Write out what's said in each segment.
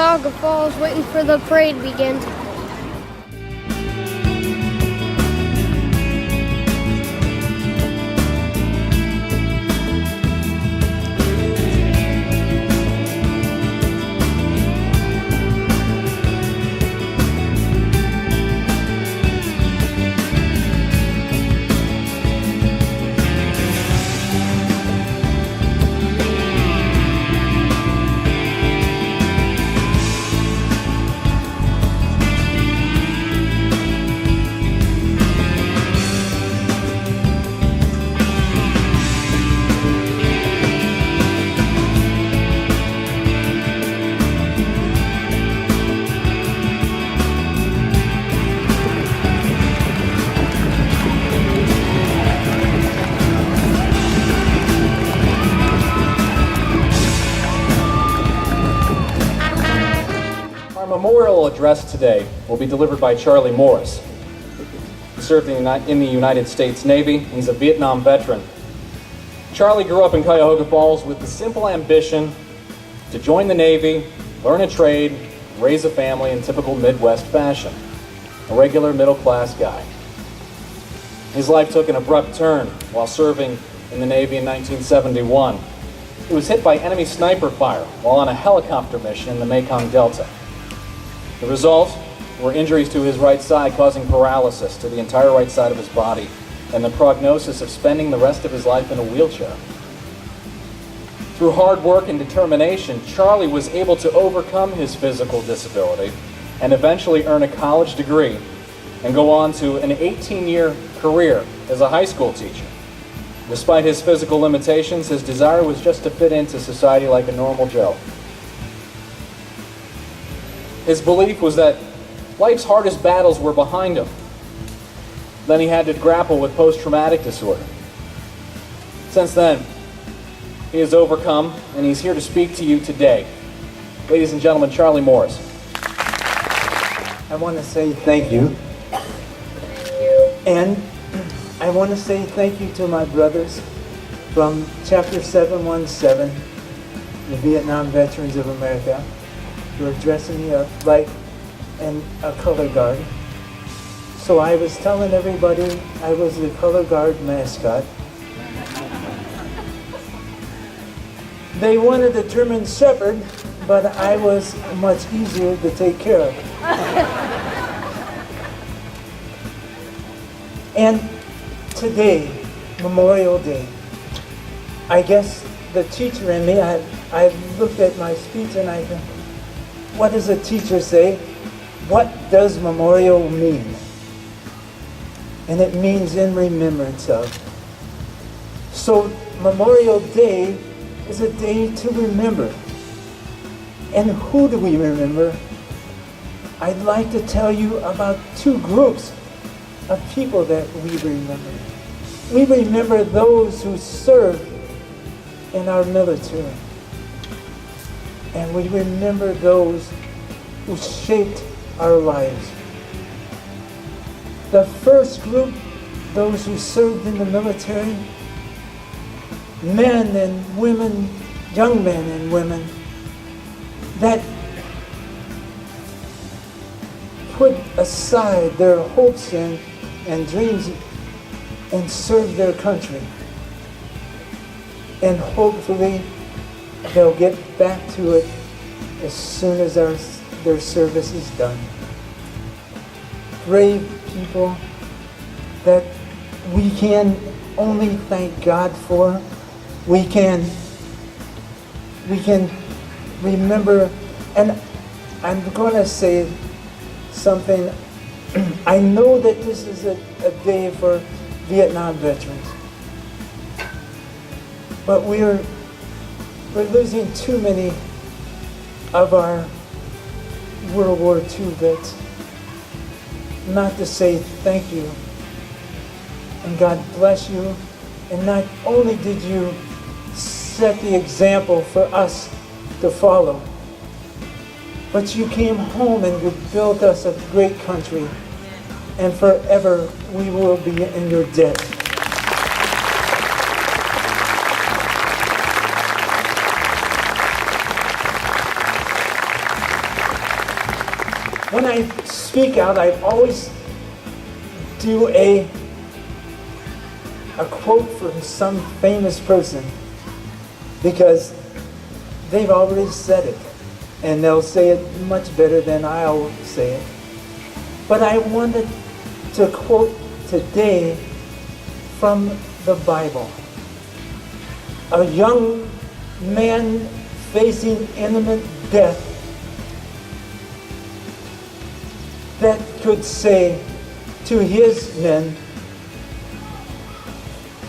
Cuyahoga Falls waiting for the parade to begin. Our memorial address today will be delivered by Charlie Morris. He served in the United States Navy. He's a Vietnam veteran. Charlie grew up in Cuyahoga Falls with the simple ambition to join the Navy, learn a trade, raise a family in typical Midwest fashion. A regular middle-class guy. His life took an abrupt turn while serving in the Navy in 1971. He was hit by enemy sniper fire while on a helicopter mission in the Mekong Delta. The result were injuries to his right side causing paralysis to the entire right side of his body and the prognosis of spending the rest of his life in a wheelchair. Through hard work and determination, Charlie was able to overcome his physical disability and eventually earn a college degree and go on to an 18-year career as a high school teacher. Despite his physical limitations, his desire was just to fit into society like a normal Joe. His belief was that life's hardest battles were behind him. Then he had to grapple with post-traumatic disorder. Since then, he has overcome, and he's here to speak to you today. Ladies and gentlemen, Charlie Morris. I want to say thank you. And I want to say thank you to my brothers from Chapter 717, the Vietnam Veterans of America, for dressing me up like a color guard. So I was telling everybody I was the color guard mascot. They wanted a German Shepherd, but I was much easier to take care of. And today, Memorial Day, I guess the teacher in me, I looked at my speech and I think, what does a teacher say? What does memorial mean? And it means in remembrance of. So Memorial Day is a day to remember. And who do we remember? I'd like to tell you about two groups of people that we remember. We remember those who served in our military. And we remember those who shaped our lives. The first group, those who served in the military, men and women, young men and women, that put aside their hopes and dreams and served their country. And hopefully they'll get back to it as soon as their service is done. Brave people that we can only thank God for. We can remember, and I'm going to say something. I know that this is a day for Vietnam veterans, but we're losing too many of our World War II vets not to say thank you and God bless you. And not only did you set the example for us to follow, but you came home and you built us a great country, and forever we will be in your debt. when I speak out, I always do a quote from some famous person, because they've already said it, and they'll say it much better than I'll say it. But I wanted to quote today from the Bible. A young man facing imminent death that could say to his men,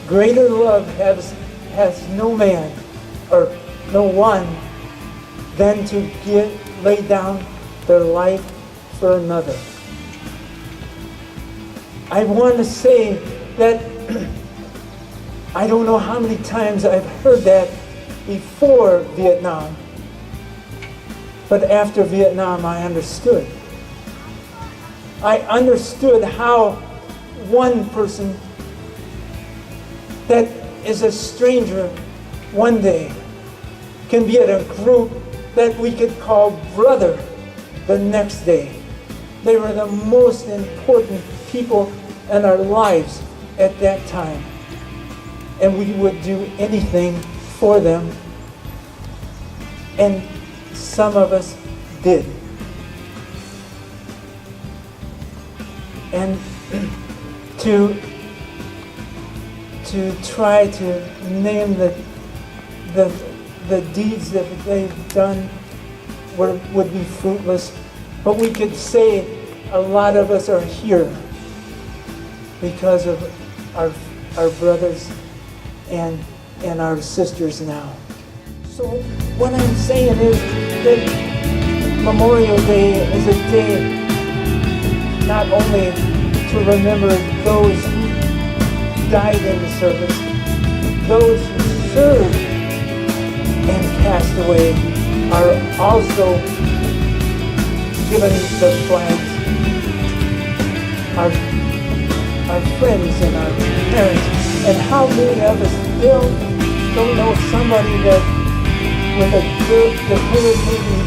greater love has no man or no one than to lay down their life for another. I want to say that I don't know how many times I've heard that before Vietnam, but after Vietnam I understood. I understood how one person that is a stranger one day can be at a group that we could call brother the next day. They were the most important people in our lives at that time, and we would do anything for them, and some of us did. And to try to name the deeds that they've done would be fruitless, but we could say a lot of us are here because of our brothers and our sisters now. So what I'm saying is that Memorial Day is a day not only to remember those who died in the service, those who served and passed away are also given the flags. Our friends and our parents, and how many of us still don't know somebody that with a debilitating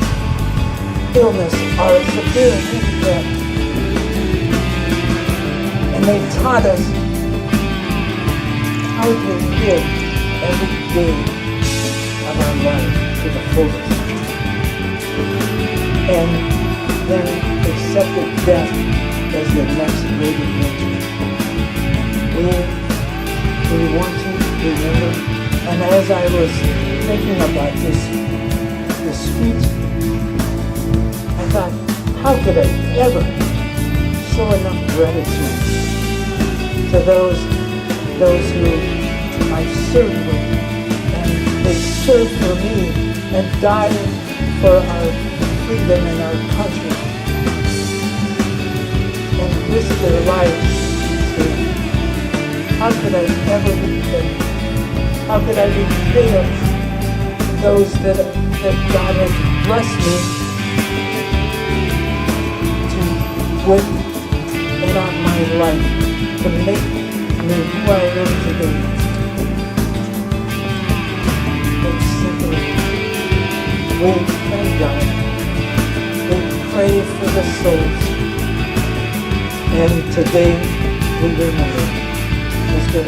illness or a severe handicap. And they taught us how to live every day of our life to the fullest. And then accepted death as the next great adventure. We want to remember. And as I was thinking about this speech, I thought, how could I ever show enough gratitude to those who I served with, and they served for me and died for our freedom in our country and risked their lives. How could I ever repay? How could I repay those that God has blessed me to with in on my life to make me who I am today? And simply, we thank God. We pray for the souls. And today we remember Mr.